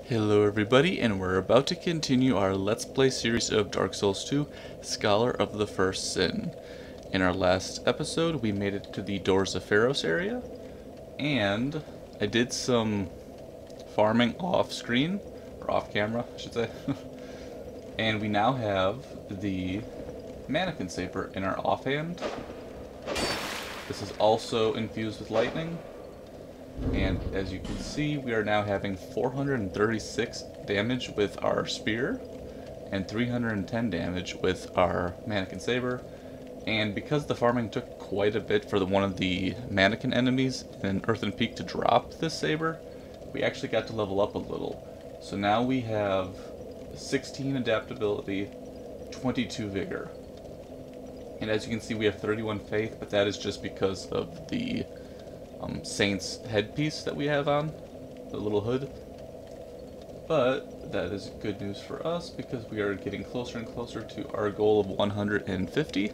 Hello everybody, and we're about to continue our Let's Play series of Dark Souls 2, Scholar of the First Sin. In our last episode, we made it to the Doors of Pharros area, and I did some farming off-screen, or off-camera, I should say. And we now have the mannequin saber in our offhand. This is also infused with lightning. And as you can see, we are now having 436 damage with our spear and 310 damage with our mannequin saber. And because the farming took quite a bit for one of the mannequin enemies in Earthen Peak to drop this saber, we actually got to level up a little. So now we have 16 adaptability, 22 vigor. And as you can see, we have 31 faith, but that is just because of the Saint's headpiece that we have on, the little hood. But that is good news for us because we are getting closer and closer to our goal of 150.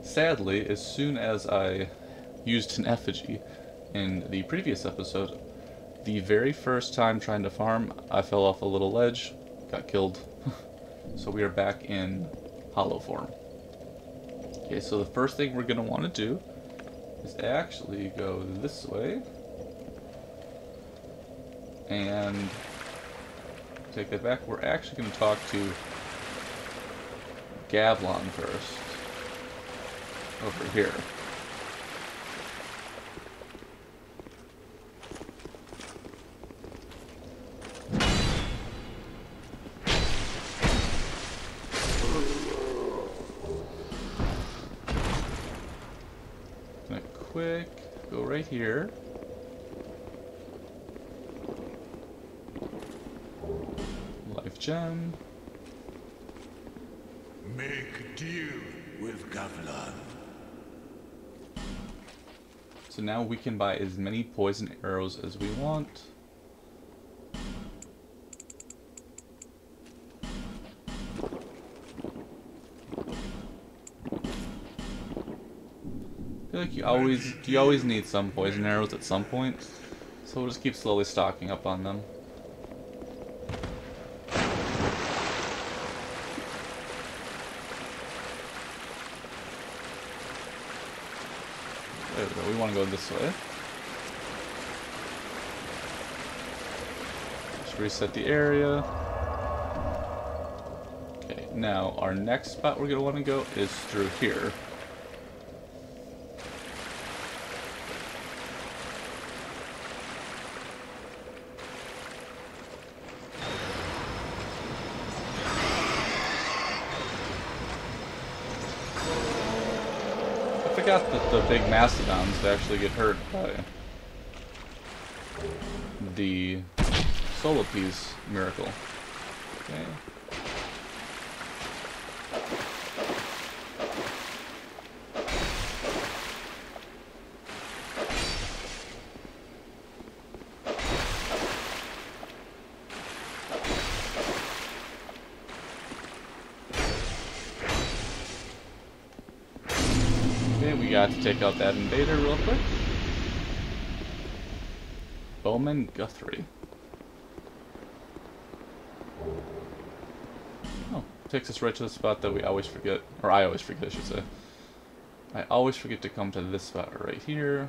Sadly, as soon as I used an effigy in the previous episode, the very first time trying to farm, I fell off a little ledge, got killed. So we are back in hollow form. Okay, so the first thing we're going to want to do is actually go this way and take that back. We're actually going to talk to Gavlon first over here. Go right here. Life gem. Make deal with Gavlon. So now we can buy as many poison arrows as we want. I feel like you always need some poison arrows at some point, so we'll just keep slowly stocking up on them. There we go, we want to go this way. Just reset the area. Okay, now our next spot we're going to want to go is through here. I forgot that the big mastodons actually get hurt by the solo piece miracle. Okay. We got to take out that invader real quick. Bowman Guthrie. Oh, takes us right to the spot that we always forget, or I always forget, I should say. I always forget to come to this spot right here.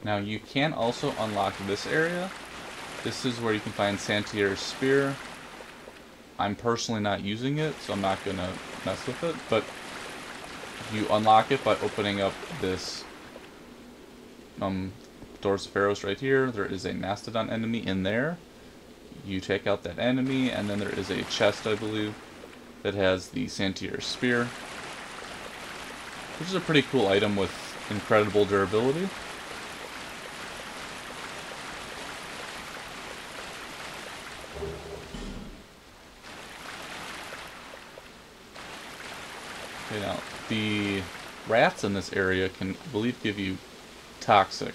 Now you can also unlock this area. This is where you can find Santier's spear. I'm personally not using it, so I'm not going to mess with it, but you unlock it by opening up this Doors of Pharros right here. There is a mastodon enemy in there. You take out that enemy, and then there is a chest, I believe, that has the Santier's spear, which is a pretty cool item with incredible durability. Okay, now, the rats in this area can, I believe, give you toxic,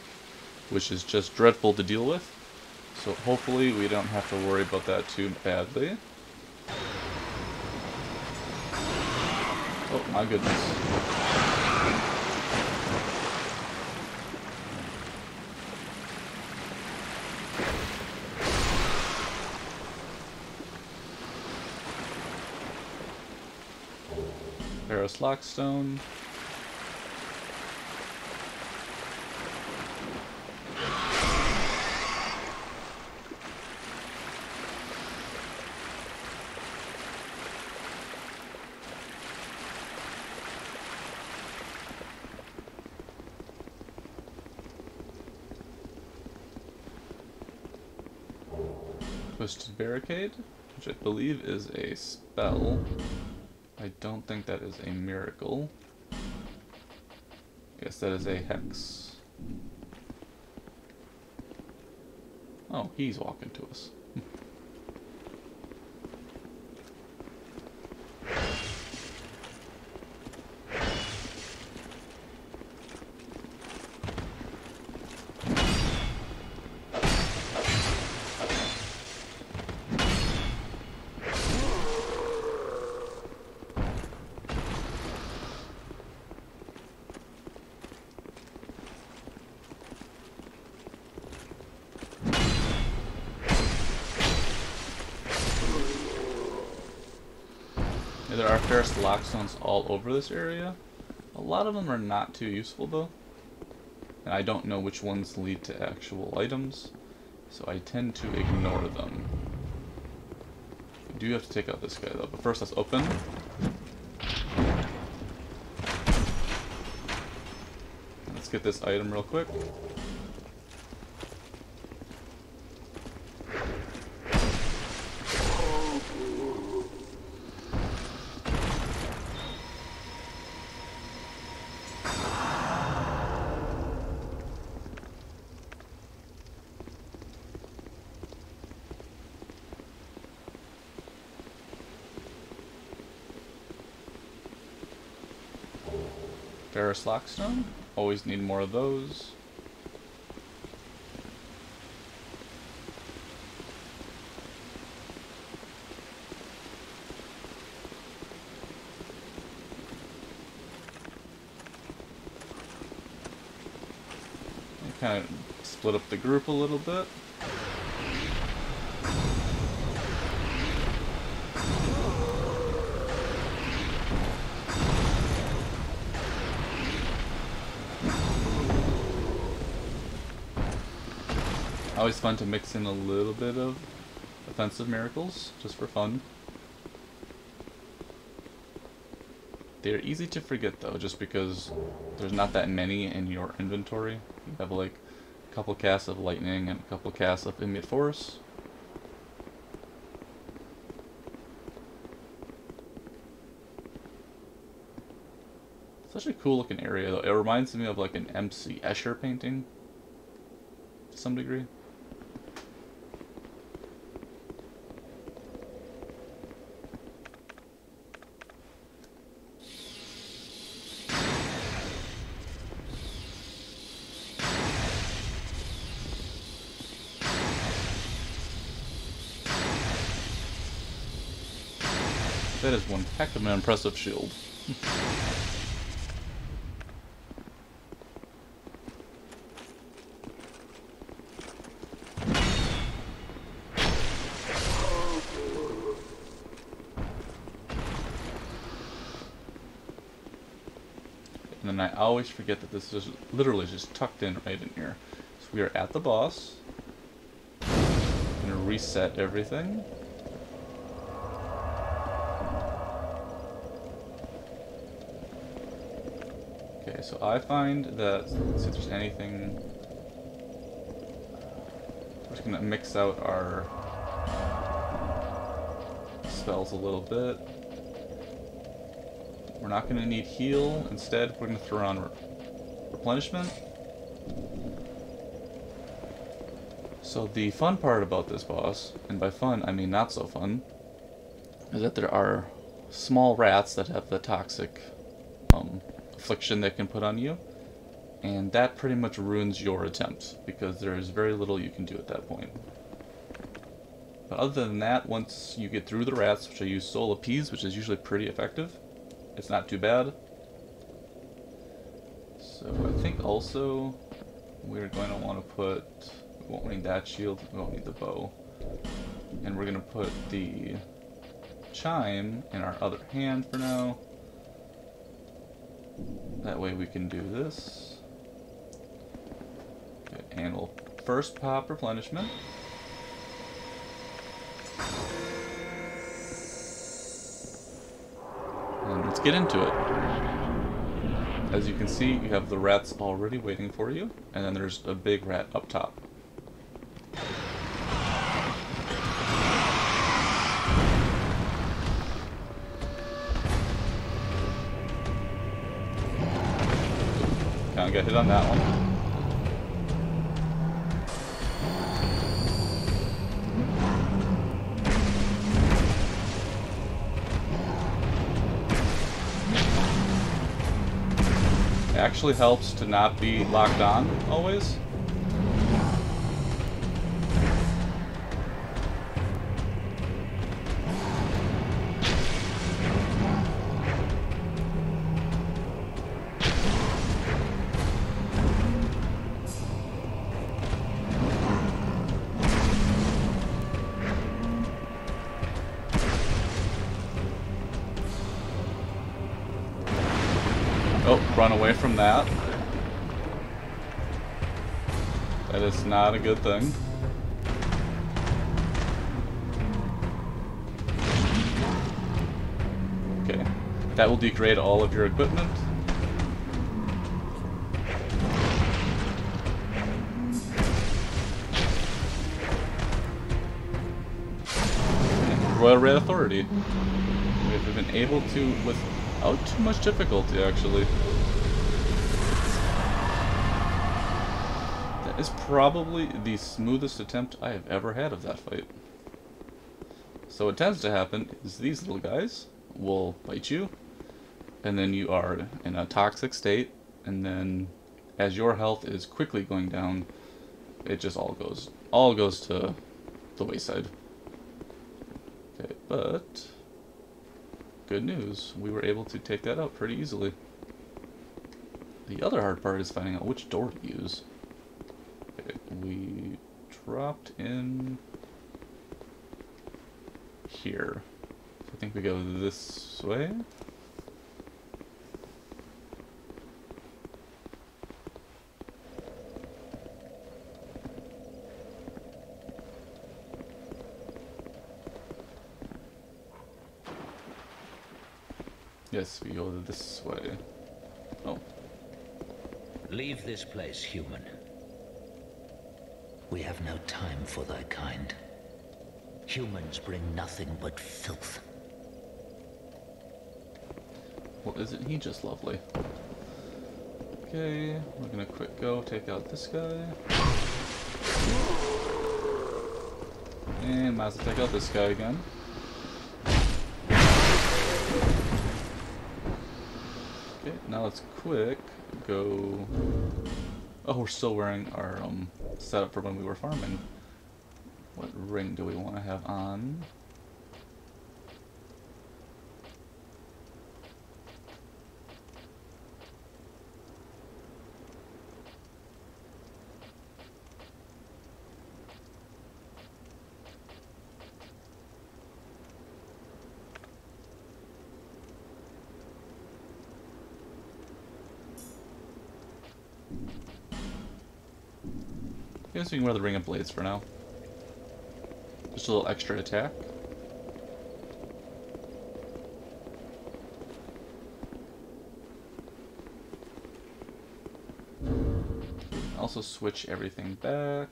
which is just dreadful to deal with. So hopefully we don't have to worry about that too badly. Oh my goodness. Pharros Lockstone. Twisted Barricade, which I believe is a spell. I don't think that is a miracle. Guess that is a hex. Oh, he's walking to us. There are Pharros Lockstones all over this area. A lot of them are not too useful though. And I don't know which ones lead to actual items, so I tend to ignore them. I do have to take out this guy though, but first let's open. Let's get this item real quick. Pharros Lockstone. Always need more of those. Kind of split up the group a little bit. Always fun to mix in a little bit of offensive miracles, just for fun. They're easy to forget though, just because there's not that many in your inventory. You have like a couple casts of lightning and a couple casts of immediate force. Such a cool looking area though. It reminds me of like an MC Escher painting to some degree. That is one heck of an impressive shield. And then I always forget that this is literally just tucked in right in here. So we are at the boss. I'm gonna reset everything. Okay, so I find that, let's see if there's anything. We're just gonna mix out our spells a little bit. We're not gonna need heal. Instead, we're gonna throw on replenishment. So the fun part about this boss, and by fun I mean not so fun, is that there are small rats that have the toxic affliction they can put on you, and that pretty much ruins your attempt because there is very little you can do at that point. But other than that, once you get through the rats, which I use Soul Appease, which is usually pretty effective, it's not too bad. So I think also we're going to want to put, we won't need that shield, we won't need the bow. And we're going to put the chime in our other hand for now. That way we can do this. Okay, and we'll first pop replenishment. And let's get into it. As you can see, you have the rats already waiting for you, and then there's a big rat up top. Kinda got hit on that one. It actually helps to not be locked on always. Oh, run away from that. That is not a good thing. Okay, that will degrade all of your equipment. Royal Red Authority. We've been able to, without too much difficulty, actually. That is probably the smoothest attempt I have ever had of that fight. So what tends to happen is these little guys will bite you, and then you are in a toxic state, and then as your health is quickly going down, it just all goes to the wayside. Okay, but good news, we were able to take that out pretty easily. The other hard part is finding out which door to use. Okay, we dropped in here. So I think we go this way. Yes, we go this way. Oh. Leave this place, human. We have no time for thy kind. Humans bring nothing but filth. Well, isn't he just lovely? Okay, we're gonna quick go take out this guy. And might as well take out this guy again. Okay, now let's quick go. Oh, we're still wearing our setup for when we were farming. What ring do we want to have on? I guess we can wear the Ring of Blades for now. Just a little extra attack. Also switch everything back.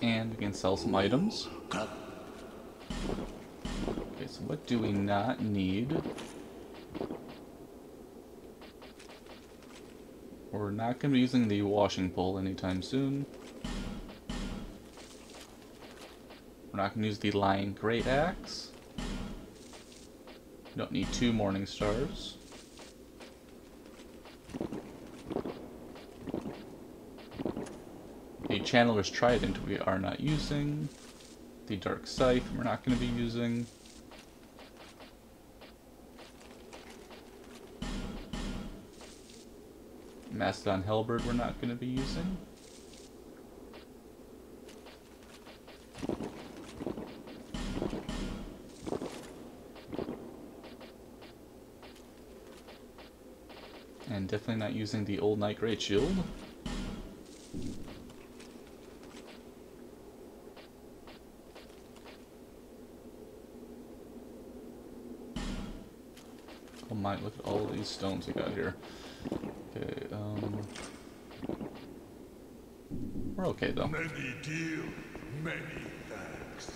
And we can sell some items. Okay, so what do we not need? We're not going to be using the washing pole anytime soon. We're not going to use the Lion Great Axe. We don't need 2 Morning Stars. A Channeler's Trident we are not using. The Dark Scythe we're not going to be using. Mastodon Halberd we're not going to be using. And definitely not using the Old Knight Great Shield. Oh my, look at all of these stones we got here. Okay, we're okay though. Many deal, many thanks.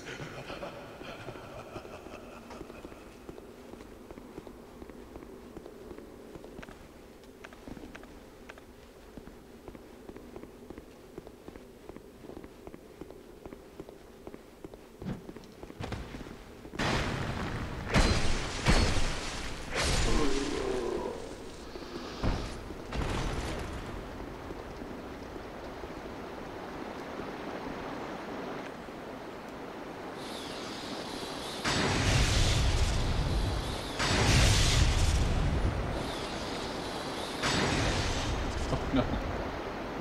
No.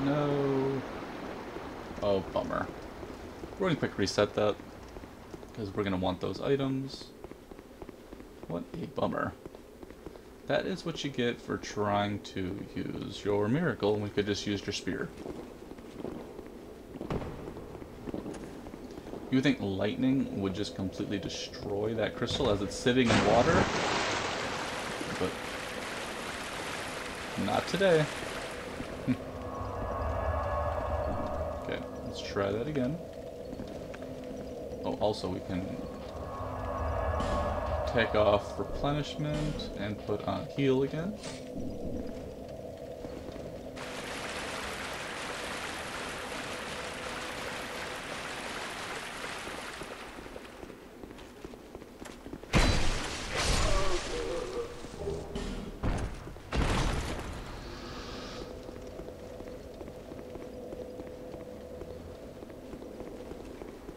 No. Oh, bummer. We're going to quick reset that, because we're going to want those items. What a bummer. That is what you get for trying to use your miracle when we could just use your spear. You would think lightning would just completely destroy that crystal as it's sitting in water, but not today. Okay, let's try that again. Oh, also we can take off replenishment and put on heal again.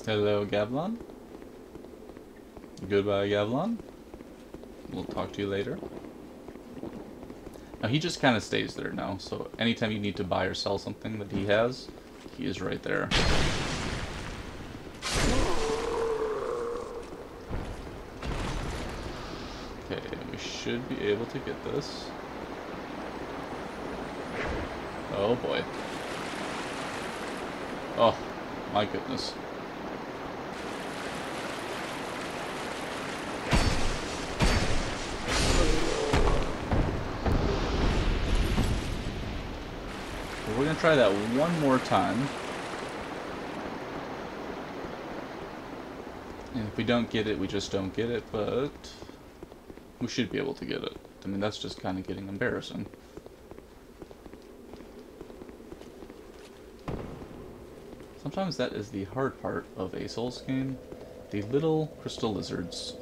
Hello, Gavlon. Goodbye, Gavlon. We'll talk to you later. Now, he just kind of stays there now, so anytime you need to buy or sell something that he has, he is right there. Okay, we should be able to get this. Oh boy. Oh, my goodness. We're going to try that one more time. And if we don't get it, we just don't get it, but we should be able to get it. I mean, that's just kind of getting embarrassing. Sometimes that is the hard part of a Souls game. The little crystal lizards.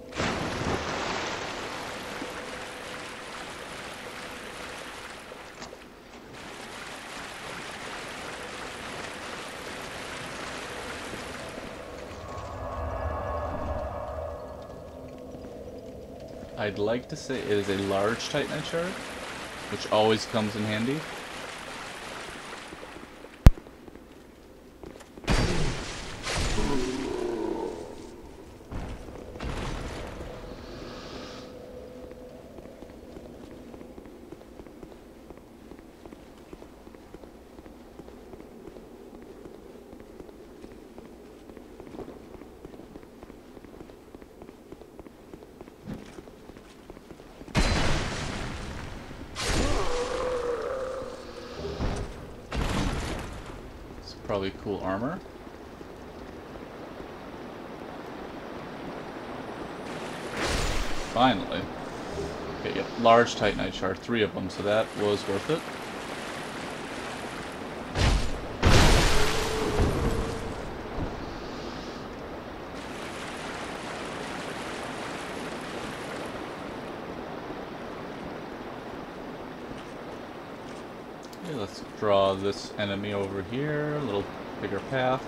I'd like to say it is a large Titanite shard, which always comes in handy. Probably cool armor. Finally. Okay, yep, large Titanite shard, 3 of them, so that was worth it. let's draw this enemy over here, a little bigger path.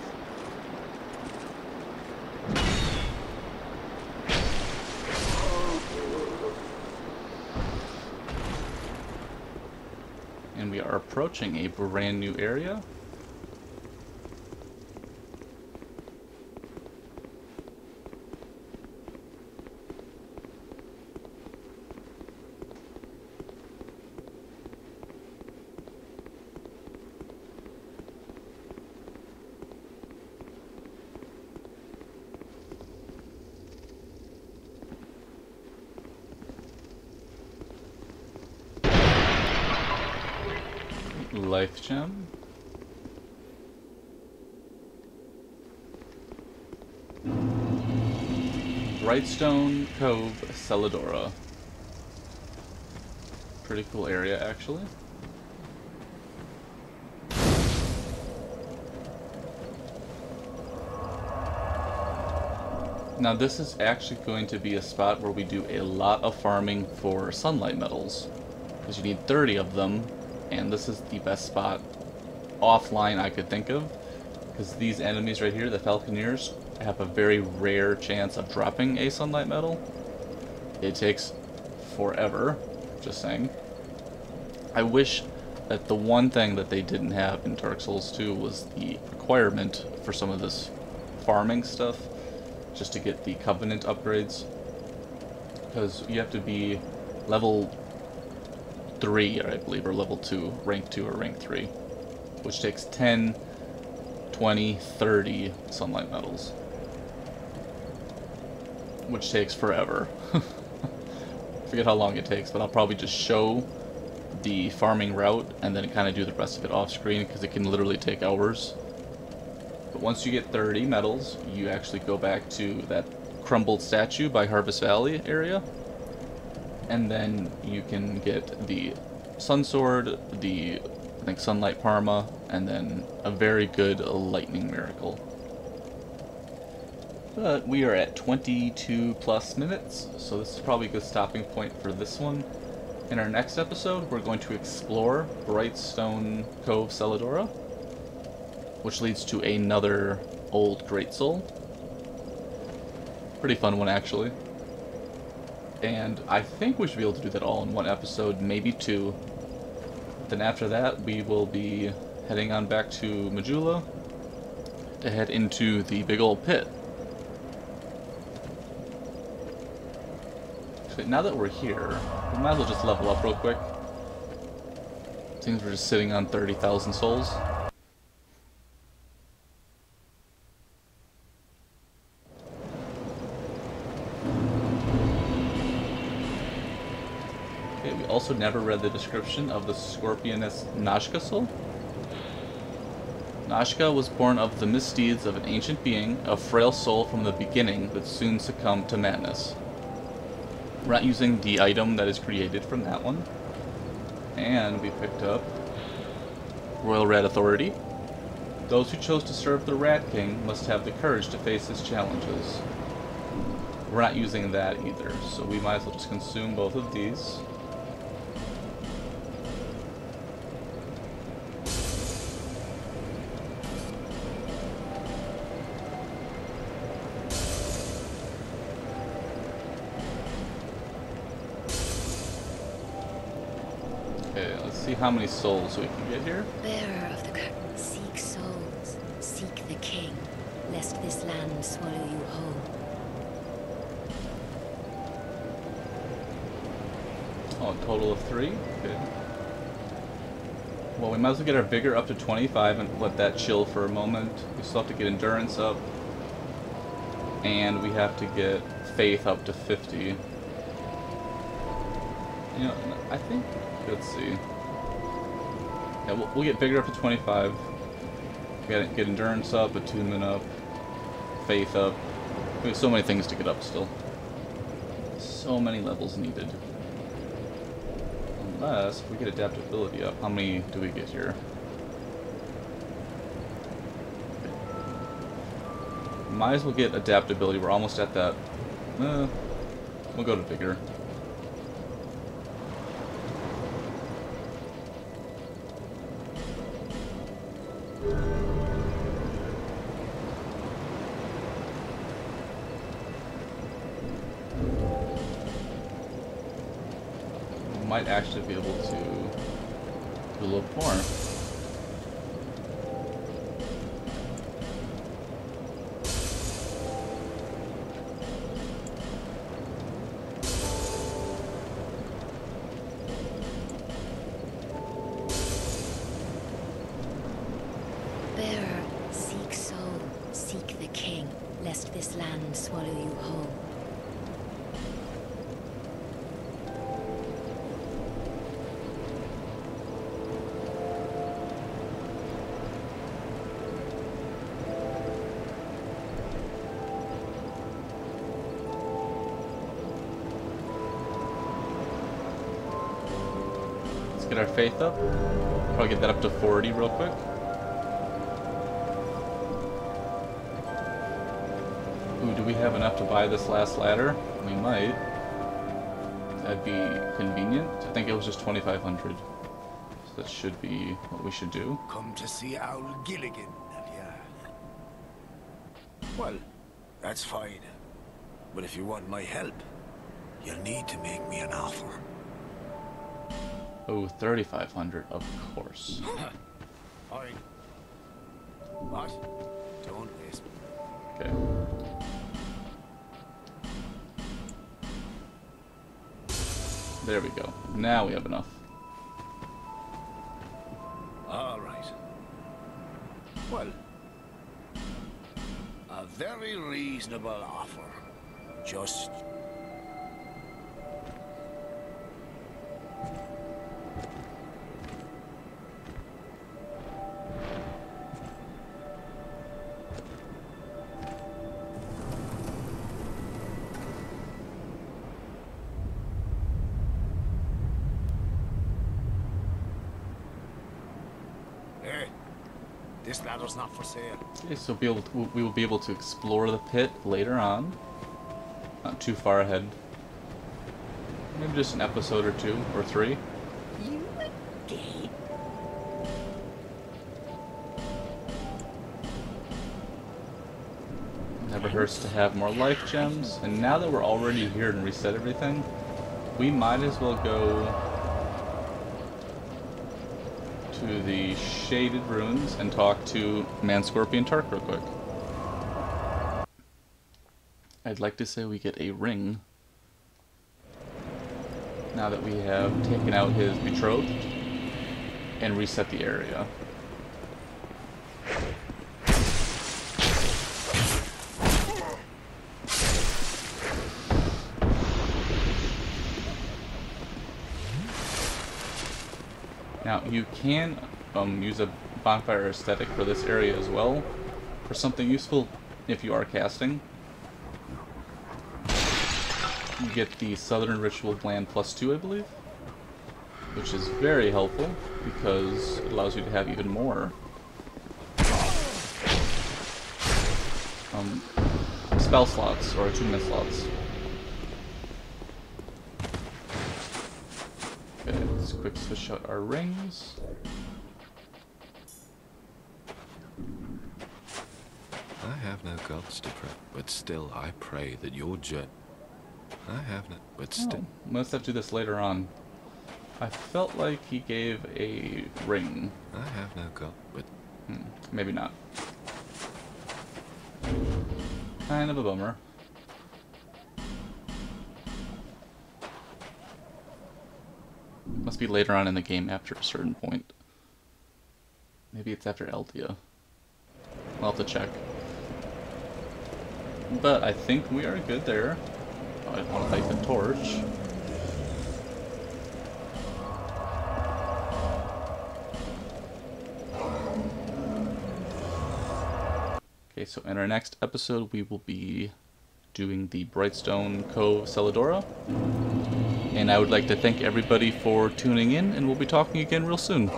And we are approaching a brand new area. Life gem. Brightstone Cove, Celadora. Pretty cool area, actually. Now this is actually going to be a spot where we do a lot of farming for sunlight metals, because you need 30 of them. And this is the best spot offline I could think of, because these enemies right here, the Falconeers, have a very rare chance of dropping a sunlight metal. It takes forever, just saying. I wish that the one thing that they didn't have in Dark Souls 2 was the requirement for some of this farming stuff, just to get the Covenant upgrades, because you have to be level 3, I believe, or level 2, rank 2 or rank 3, which takes 10, 20, 30 sunlight metals, which takes forever. Forget how long it takes, but I'll probably just show the farming route and then kind of do the rest of it off screen, because it can literally take hours. But once you get 30 metals, you actually go back to that crumbled statue by Harvest Valley area, and then you can get the Sun Sword, the, I think, Sunlight Parma, and then a very good Lightning Miracle. But we are at 22 plus minutes, so this is probably a good stopping point for this one. In our next episode, we're going to explore Brightstone Cove, Celadora, which leads to another old Great Soul. Pretty fun one, actually. And I think we should be able to do that all in one episode, maybe 2. Then after that, we will be heading on back to Majula to head into the big old pit. Actually, now that we're here, we might as well just level up real quick. Seems we're just sitting on 30,000 souls. Also never read the description of the Scorpioness Nashka soul. Nashka was born of the misdeeds of an ancient being, a frail soul from the beginning that soon succumbed to madness. We're not using the item that is created from that one. And we picked up Royal Rat Authority. Those who chose to serve the Rat King must have the courage to face his challenges. We're not using that either, so we might as well just consume both of these. See how many souls we can get here. Bearer of the curtain, seek souls, seek the king, lest this land swallow you whole. Oh, a total of 3? Good. Well, we might as well get our vigor up to 25 and let that chill for a moment. We still have to get endurance up. And we have to get faith up to 50. You know, I think, let's see. Yeah, we'll get vigor up to 25. We gotta get endurance up, attunement up, faith up. We have so many things to get up still. So many levels needed. Unless if we get adaptability up. How many do we get here? Might as well get adaptability. We're almost at that. We'll go to vigor. might actually be able to do a little more. Bearer, seek soul, seek the king, lest this land swallow you whole. Let's get our faith up. Probably get that up to 40 real quick. Ooh, do we have enough to buy this last ladder? We might. That'd be convenient. I think it was just 2,500. So that should be what we should do. Come to see Owl Gilligan, have ya? Well, that's fine. But if you want my help, you'll need to make me an offer. Oh, 3,500, of course. Fine. What? Don't waste. Okay. There we go. Now we have enough. All right. Well, a very reasonable offer. Just... Hey, this ladder's not for sale. Okay, so we will be able to explore the pit later on. Not too far ahead. Maybe just an episode or 2 or 3. You again? Never hurts to have more life gems. And now that we're already here and reset everything, we might as well go to the Shaded Ruins and talk to Man-Scorpion Tark real quick. I'd like to say we get a ring now that we have taken out his betrothed and reset the area. Now you can use a bonfire aesthetic for this area as well for something useful if you are casting. You get the Southern Ritual Gland +2, I believe, which is very helpful because it allows you to have even more spell slots or attunement slots. Okay, let's quick switch out our rings. I have no gods to pray, but still I pray that your journey. I have no, but still. Oh, let's have to do this later on. I felt like he gave a ring. I have no god, but Maybe not. Kind of a bummer. Must be later on in the game after a certain point. Maybe it's after Eldia. We'll have to check. But I think we are good there. I want to light the torch. Okay, so in our next episode we will be doing the Brightstone Cove Celadora. And I would like to thank everybody for tuning in, and we'll be talking again real soon.